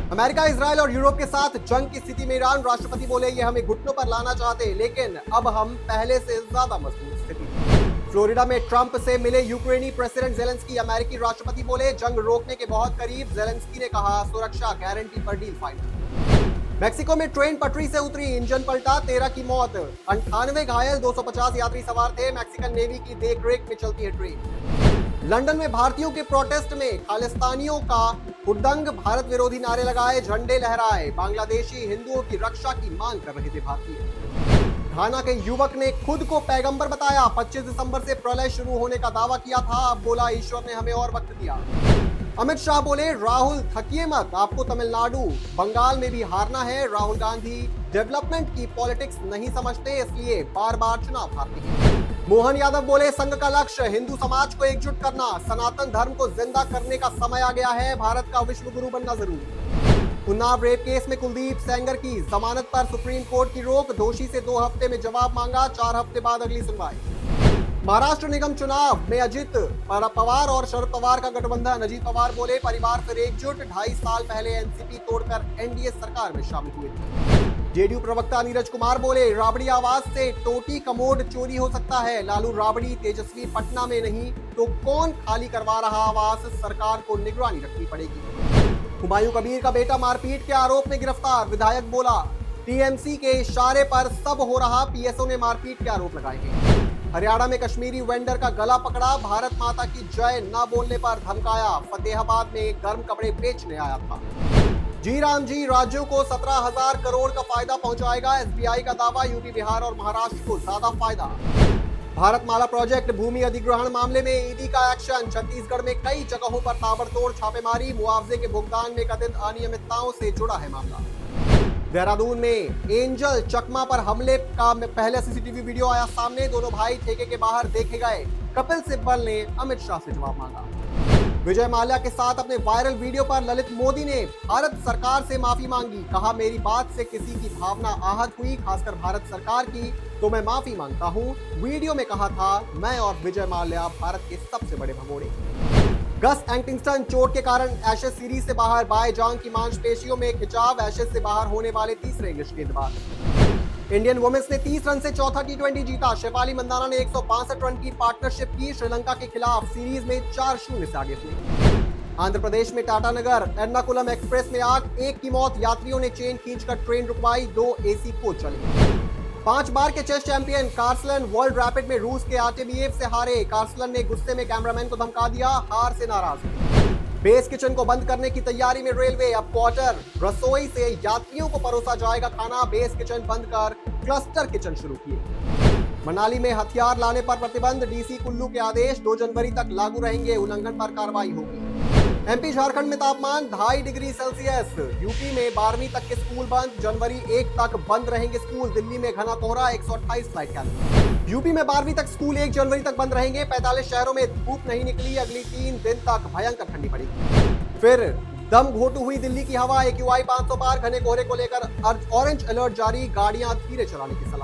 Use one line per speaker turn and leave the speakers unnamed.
America, Israel और Europe के साथ जंग की स्थिति में ईरान राष्ट्रपति बोले ये हमें घुटनों पर लाना चाहते, लेकिन अब हम पहले से ज्यादा मजबूत स्थिति। फ्लोरिडा में ट्रंप से मिले यूक्रेनी प्रेसिडेंट जेलेंस्की, अमेरिकी राष्ट्रपति बोले जंग रोकने के बहुत करीब। जेलेंस्की ने कहा सुरक्षा गारंटी पर डील फाइनल। मेक्सिको में ट्रेन पटरी से उतरी, इंजन पलटा, 13 की मौत, 98 घायल, 250 यात्री सवार थे। मैक्सिकन नेवी की देखरेख में चलती है ट्रेन। लंदन में भारतीयों के प्रोटेस्ट में खालिस्तानियों का हुड़दंग, भारत विरोधी नारे लगाए, झंडे लहराए, बांग्लादेशी हिंदुओं की रक्षा की मांग कर रहे थे भारतीय। घाना के युवक ने खुद को पैगंबर बताया, 25 दिसंबर से प्रलय शुरू होने का दावा किया था, अब बोला ईश्वर ने हमें और वक्त दिया। अमित शाह बोले राहुल थकिए मत, आपको तमिलनाडु बंगाल में भी हारना है। राहुल गांधी डेवलपमेंट की पॉलिटिक्स नहीं समझते, इसलिए बार बार चुनाव हारते हैं। मोहन यादव बोले संघ का लक्ष्य हिंदू समाज को एकजुट करना, सनातन धर्म को जिंदा करने का समय आ गया है, भारत का विश्व गुरु बनना जरूरी। उन्नाव रेप केस में कुलदीप सेंगर की जमानत पर सुप्रीम कोर्ट की रोक, दोषी से 2 हफ्ते में जवाब मांगा, 4 हफ्ते बाद अगली सुनवाई। महाराष्ट्र निगम चुनाव में अजित पवार और शरद पवार का गठबंधन, अजित पवार बोले परिवार फिर एकजुट, 2.5 साल पहले एनसीपी तोड़कर एनडीए सरकार में शामिल हुए थे। जेडीयू प्रवक्ता नीरज कुमार बोले राबड़ी आवास से टोटी कमोड चोरी हो सकता है, लालू राबड़ी तेजस्वी पटना में नहीं तो कौन खाली करवा रहा आवास, सरकार को निगरानी रखनी पड़ेगी। हुमायूं कबीर का बेटा मारपीट के आरोप में गिरफ्तार, विधायक बोला टीएमसी के इशारे पर सब हो रहा, पीएसओ ने मारपीट के आरोप लगाए हैं। हरियाणा में कश्मीरी वेंडर का गला पकड़ा, भारत माता की जय न बोलने पर धमकाया, फतेहाबाद में गर्म कपड़े बेचने आया था। जी राम जी राज्यों को 17,000 करोड़ का फायदा पहुंचाएगा, एसबीआई का दावा, यूपी, बिहार और महाराष्ट्र को ज्यादा फायदा। भारतमाला प्रोजेक्ट भूमि अधिग्रहण मामले में ईडी का एक्शन, छत्तीसगढ़ में कई जगहों पर ताबड़तोड़ छापेमारी, मुआवजे के भुगतान में कथित अनियमितताओं से जुड़ा है मामला। देहरादून में एंजल चकमा पर हमले का पहला सीसीटीवी वीडियो आया सामने, दोनों भाई ठेके के बाहर देखे गए, कपिल सिब्बल ने अमित शाह से जवाब मांगा। विजय माल्या के साथ अपने वायरल वीडियो पर ललित मोदी ने भारत सरकार से माफी मांगी, कहा मेरी बात से किसी की भावना आहत हुई, खासकर भारत सरकार की, तो मैं माफी मांगता हूं। वीडियो में कहा था मैं और विजय माल्या भारत के सबसे बड़े भगोड़े। गस एंटिंगटन चोट के कारण एशेज सीरीज से बाहर, बाएं जांघ की मांसपेशियों में खिंचाव, एशेज से बाहर होने वाले तीसरे इंग्लिश गेंदबाज। इंडियन वुमेन्स ने 30 रन से चौथा टी20 जीता, शेफाली मंदाना ने 162 रन की पार्टनरशिप की, श्रीलंका के खिलाफ सीरीज में 4-0 से आगे हुई। आंध्र प्रदेश में टाटानगर एर्नाकुलम एक्सप्रेस में आग, 1 की मौत, यात्रियों ने चेन खींचकर ट्रेन रुकवाई, 2 एसी कोच चले। 5 बार के चेस चैंपियन कार्सलन वर्ल्ड रैपिड में रूस के आर्टेमियेव से हारे, कार्सलन ने गुस्से में कैमरामैन को धमका दिया, हार से नाराज। बेस किचन को बंद करने की तैयारी में रेलवे, अब क्वार्टर रसोई से यात्रियों को परोसा जाएगा खाना, बेस किचन बंद कर क्लस्टर किचन शुरू किए। मनाली में हथियार लाने पर प्रतिबंध, डीसी कुल्लू के आदेश 2 जनवरी तक लागू रहेंगे, उल्लंघन पर कार्रवाई होगी। एमपी झारखंड में तापमान 2.5 डिग्री सेल्सियस, यूपी में 12वीं तक के स्कूल बंद, जनवरी 1 तक बंद रहेंगे स्कूल, दिल्ली में घना कोहरा, 128 फ्लाइट कैंसिल। यूपी में 12वीं तक स्कूल 1 जनवरी तक बंद रहेंगे, 45 शहरों में धूप नहीं निकली, अगली 3 दिन तक भयंकर ठंडी पड़ेगी। फिर दम घोटू हुई दिल्ली की हवा, AQI 500 पार, घने कोहरे को लेकर ऑरेंज अलर्ट जारी, गाड़ियां धीरे चलाने की सलाह।